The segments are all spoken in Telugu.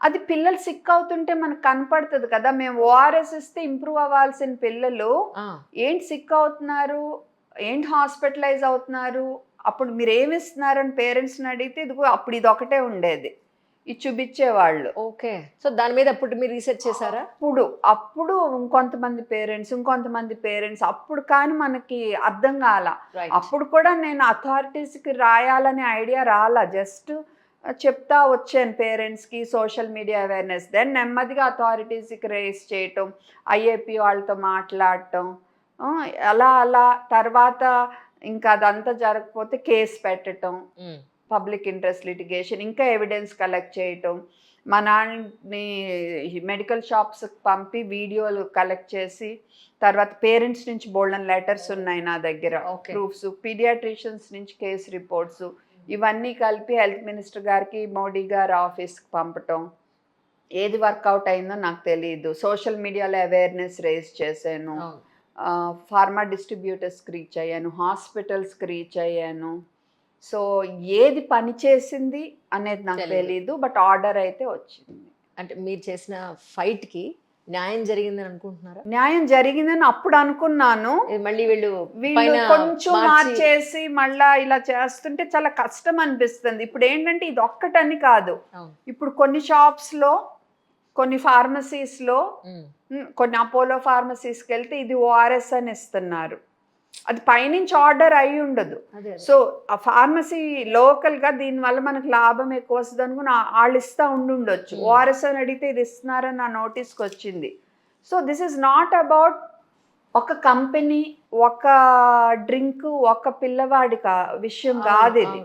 అది పిల్లలు సిక్ అవుతుంటే మనకు కనపడుతుంది కదా. మేము ఓఆర్ఎస్ ఇస్తే ఇంప్రూవ్ అవ్వాల్సిన పిల్లలు ఏంటి సిక్ అవుతున్నారు, ఏంటి హాస్పిటలైజ్ అవుతున్నారు, అప్పుడు మీరు ఏమి ఇస్తున్నారని పేరెంట్స్ని అడిగితే ఇదిగో అప్పుడు ఇది ఒకటే ఉండేది, ఇది చూపించేవాళ్ళు. ఓకే. సో దాని మీద అప్పుడు మీరు రీసెర్చ్ చేశారా? అప్పుడు ఇంకొంతమంది పేరెంట్స్ అప్పుడు కానీ మనకి అర్థం కాల. అప్పుడు కూడా నేను అథారిటీస్కి రాయాలనే ఐడియా రాలా, జస్ట్ చెప్తా వచ్చాను పేరెంట్స్కి, సోషల్ మీడియా అవేర్నెస్. దెన్ నెమ్మదిగా అథారిటీస్కి రేస్ చేయటం, ఐఏపీ వాళ్ళతో మాట్లాడటం, అలా అలా తర్వాత ఇంకా అదంతా జరగకపోతే కేసు పెట్టడం, పబ్లిక్ ఇంట్రెస్ట్ లిటిగేషన్, ఇంకా ఎవిడెన్స్ కలెక్ట్ చేయటం, మా నాన్నని మెడికల్ షాప్స్కి పంపి వీడియోలు కలెక్ట్ చేసి, తర్వాత పేరెంట్స్ నుంచి బోల్డన్ లెటర్స్ ఉన్నాయి నా దగ్గర, ప్రూఫ్స్, పీడియాట్రిషియన్స్ నుంచి కేసు రిపోర్ట్స్, ఇవన్నీ కలిపి హెల్త్ మినిస్టర్ గారికి, మోడీ గారి ఆఫీస్కి పంపటం. ఏది వర్కౌట్ అయిందో నాకు తెలియదు. సోషల్ మీడియాలో అవేర్నెస్ రేస్ చేశాను, ఫార్మా డిస్ట్రిబ్యూటర్స్కి రీచ్ అయ్యాను, హాస్పిటల్స్కి రీచ్ అయ్యాను. సో ఏది పని చేసింది అనేది నాకు తెలీదు, బట్ ఆర్డర్ అయితే వచ్చింది. అంటే మీరు చేసిన ఫైట్కి న్యాయం జరిగిందని అనుకుంటున్నారా? న్యాయం జరిగిందని అప్పుడు అనుకున్నాను. మళ్ళీ వీళ్ళు కొంచెం మార్చేసి మళ్ళా ఇలా చేస్తుంటే చాలా కష్టం అనిపిస్తుంది. ఇప్పుడు ఏంటంటే ఇది ఒక్కటని కాదు, ఇప్పుడు కొన్ని షాప్స్లో, కొన్ని ఫార్మసీస్లో, కొన్ని అపోలో ఫార్మసీస్కి వెళ్తే ఇది ఓఆర్ఎస్ అని ఇస్తున్నారు. అది పైనుంచి ఆర్డర్ అయి ఉండదు. సో ఆ ఫార్మసీ లోకల్గా దీనివల్ల మనకు లాభం ఎక్కువ వస్తుంది అనుకుని వాళ్ళు ఇస్తూ ఉండొచ్చు. ఓఆర్ఎస్ అని అడిగితే ఇది ఇస్తున్నారని నా నోటీస్కి వచ్చింది. So this is not about ఒక కంపెనీ, ఒక డ్రింక్, ఒక పిల్లవాడి విషయం కాదు ఇది.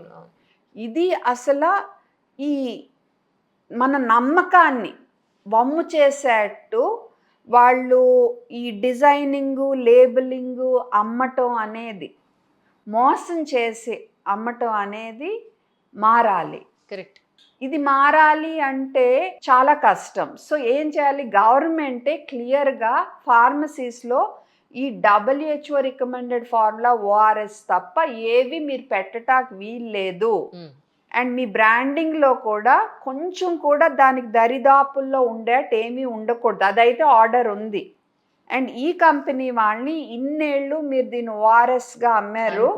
ఇది అసలు ఈ మన నమ్మకాన్ని వమ్ము చేసేట్టు వాళ్ళు ఈ డిజైనింగు, లేబులింగు, అమ్మటం అనేది, మోసం చేసి అమ్మటం అనేది మారాలి. కరెక్ట్. ఇది మారాలి అంటే చాలా కష్టం. సో ఏం చేయాలి, గవర్నమెంటే క్లియర్గా ఫార్మసీస్లో ఈ WHO రికమెండెడ్ ఫార్ములా ఓఆర్ఎస్ తప్ప ఏవి మీరు పెట్టడానికి వీల్లేదు. అండ్ మీ బ్రాండింగ్లో కూడా కొంచెం కూడా దానికి దరిదాపుల్లో ఉండేట్ ఏమీ ఉండకూడదు. అదైతే ఆర్డర్ ఉంది. అండ్ ఈ కంపెనీ వాళ్ళని ఇన్నేళ్ళు మీరు దీన్ని ఓఆర్ఎస్గా అమ్మారు,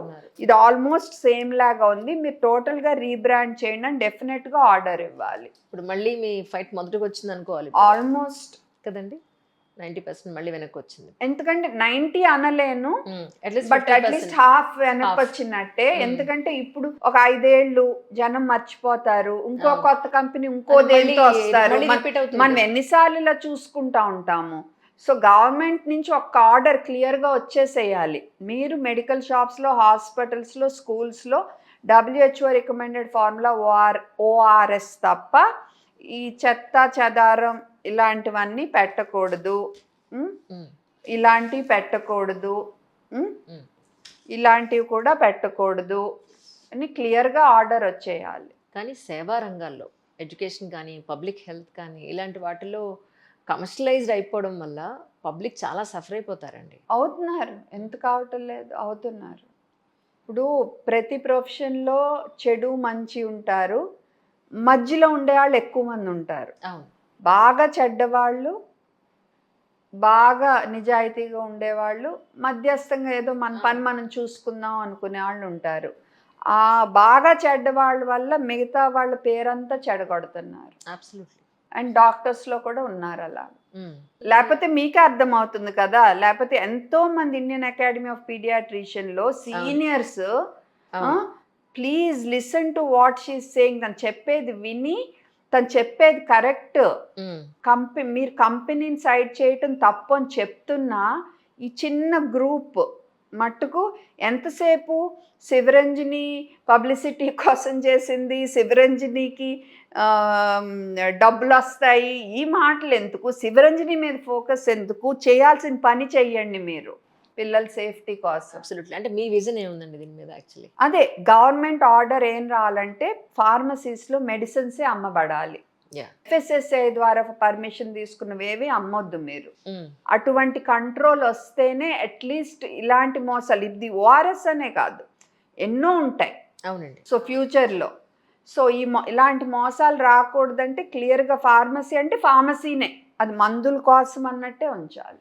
ఇది ఆల్మోస్ట్ సేమ్ లాగా ఉంది, మీరు టోటల్గా రీబ్రాండ్ చేయండి అని డెఫినెట్గా ఆర్డర్ ఇవ్వాలి. ఇప్పుడు మళ్ళీ మీ ఫైట్ మొదటికి వచ్చింది అనుకోవాలి. ఆల్మోస్ట్ కదండి, 90% మళ్ళీ వెనక్కి వచ్చింది. ఎందుకంటే 90 అనలేను, బట్ అట్లీస్ట్ హాఫ్ వెనక్కి వచ్చినట్టే. ఎందుకంటే ఇప్పుడు ఒక 5 ఏళ్ళు జనం మర్చిపోతారు, ఇంకో కొత్త కంపెనీ ఇంకో దేనితో వస్తారు, మనం ఎన్నిసార్లు ఇలా చూసుకుంటా ఉంటాము. సో గవర్నమెంట్ నుంచి ఒక ఆర్డర్ క్లియర్గా వచ్చేసేయాలి, మీరు మెడికల్ షాప్స్లో, హాస్పిటల్స్లో, స్కూల్స్లో WHO రికమెండెడ్ ఫార్ములా ఓఆర్ఎస్ తప్ప ఈ చెత్త చెదారం ఇలాంటివన్నీ పెట్టకూడదు, ఇలాంటివి పెట్టకూడదు, ఇలాంటివి కూడా పెట్టకూడదు అని క్లియర్గా ఆర్డర్ వచ్చేయాలి. కానీ సేవా రంగాల్లో, ఎడ్యుకేషన్ కానీ, పబ్లిక్ హెల్త్ కానీ, ఇలాంటి వాటిలో కమర్షియలైజ్డ్ అయిపోవడం వల్ల పబ్లిక్ చాలా సఫర్ అయిపోతారండి. అవుతున్నారు, ఎందుకు కావటం లేదు, అవుతున్నారు. ఇప్పుడు ప్రతి ప్రొఫెషన్లో చెడు మంచి ఉంటారు, మధ్యలో ఉండేవాళ్ళు ఎక్కువ మంది ఉంటారు. బాగా చెడ్డవాళ్ళు, బాగా నిజాయితీగా ఉండేవాళ్ళు, మధ్యస్థంగా ఏదో మన పని మనం చూసుకుందాం అనుకునే వాళ్ళు ఉంటారు. ఆ బాగా చెడ్డవాళ్ళ వల్ల మిగతా వాళ్ళ పేరంతా చెడగొడుతున్నారు. అబ్సల్యూట్లీ. అండ్ డాక్టర్స్లో కూడా ఉన్నారు అలా. లేకపోతే మీకే అర్థమవుతుంది కదా, లేకపోతే ఎంతో మంది ఇండియన్ అకాడమీ ఆఫ్ పీడియాట్రిషియన్లో seniors please listen to what she is saying, తను చెప్పేది విని, తను చెప్పేది కరెక్ట్, మీరు కంపెనీని సైడ్ చేయటం తప్పు అని చెప్తున్నా ఈ చిన్న గ్రూప్ మట్టుకు ఎంతసేపు శివరంజని పబ్లిసిటీ కోసం చేసింది, శివరంజనికి డబ్బులు వస్తాయి, ఈ మాటలు ఎందుకు, శివరంజని మీద ఫోకస్ ఎందుకు, చేయాల్సిన పని చెయ్యండి మీరు పిల్లల సేఫ్టీ కోసం. అబ్సల్యూట్లీ. అంటే మీ విజన్ ఏముందండి దీని మీద? యాక్చువల్లీ అదే గవర్నమెంట్ ఆర్డర్ ఏం రావాలంటే ఫార్మసీస్లో మెడిసిన్సే అమ్మబడాలి. FSSAI ద్వారా పర్మిషన్ తీసుకున్నవేవి అమ్మొద్దు మీరు. అటువంటి కంట్రోల్ వస్తేనే అట్లీస్ట్ ఇలాంటి మోసాలు, ఇది ఓఆర్ఎస్ అనే కాదు, ఎన్నో ఉంటాయి. అవునండి. సో ఫ్యూచర్లో సో ఇలాంటి మోసాలు రాకూడదంటే క్లియర్గా ఫార్మసీ అంటే ఫార్మసీనే, అది మందుల కోసం అన్నట్టే ఉంచాలి.